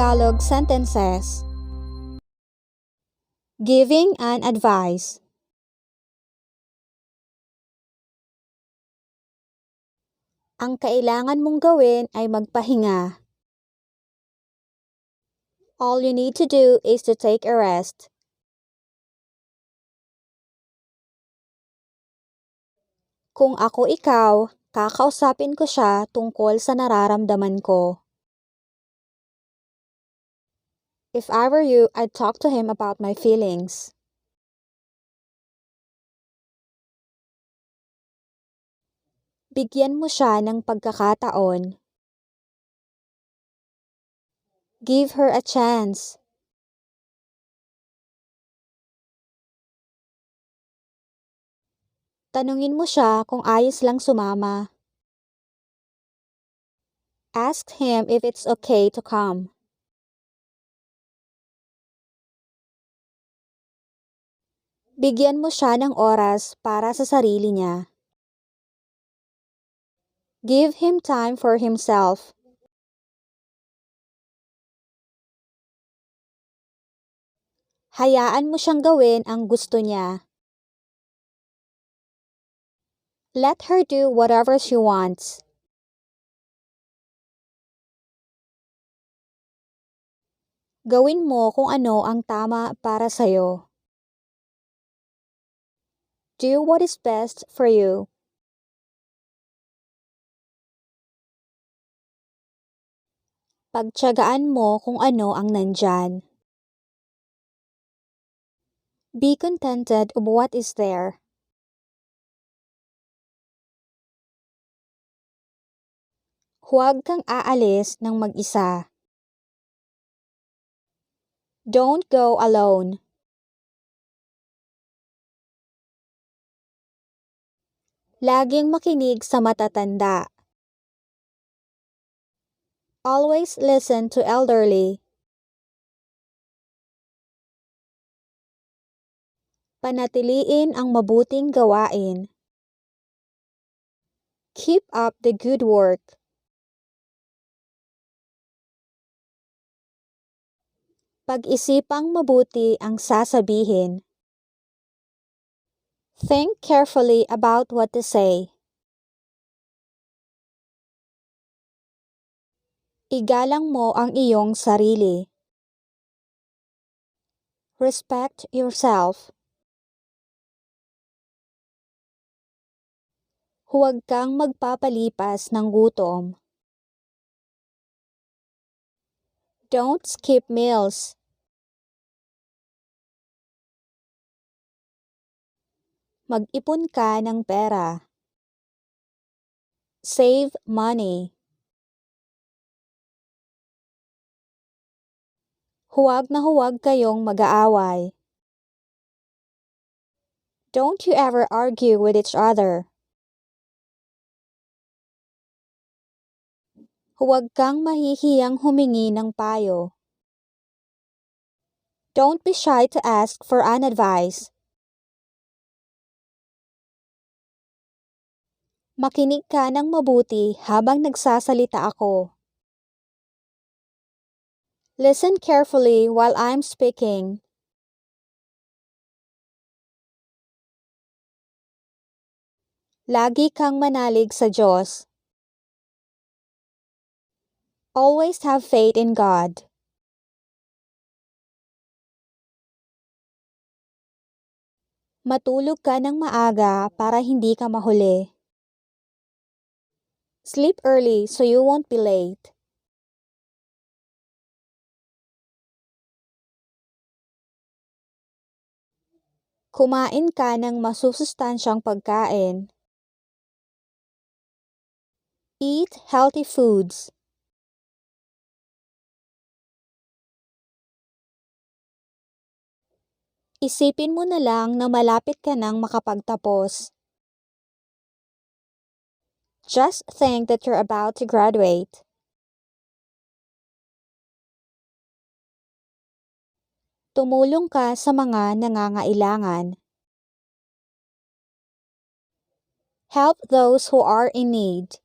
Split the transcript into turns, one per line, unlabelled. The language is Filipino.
Tagalog sentences. Giving an advice. Ang kailangan mong gawin ay magpahinga. All you need to do is to take a rest. Kung ako ikaw, kakausapin ko siya tungkol sa nararamdaman ko. If I were you, I'd talk to him about my feelings. Bigyan mo siya ng pagkakataon. Give her a chance. Tanungin mo siya kung ayos lang sumama. Ask him if it's okay to come. Bigyan mo siya ng oras para sa sarili niya. Give him time for himself. Hayaan mo siyang gawin ang gusto niya. Let her do whatever she wants. Gawin mo kung ano ang tama para sa'yo. Do what is best for you. Pagtiyagaan mo kung ano ang nandyan. Be contented of what is there. Huwag kang aalis ng mag-isa. Don't go alone. Laging makinig sa matatanda. Always listen to elderly. Panatiliin ang mabuting gawain. Keep up the good work. Pag-isipang mabuti ang sasabihin. Think carefully about what to say. Igalang mo ang iyong sarili. Respect yourself. Huwag kang magpapalipas ng gutom. Don't skip meals. Mag-ipon ka ng pera. Save money. Huwag na huwag kayong mag-aaway. Don't you ever argue with each other. Huwag kang mahihiyang humingi ng payo. Don't be shy to ask for an advice. Makinig ka ng mabuti habang nagsasalita ako. Listen carefully while I'm speaking. Lagi kang manalig sa Diyos. Always have faith in God. Matulog ka ng maaga para hindi ka mahuli. Sleep early so you won't be late. Kumain ka ng masusustansyang pagkain. Eat healthy foods. Isipin mo na lang na malapit ka nang makapagtapos. Just think that you're about to graduate. Tumulong ka sa mga nangangailangan. Help those who are in need.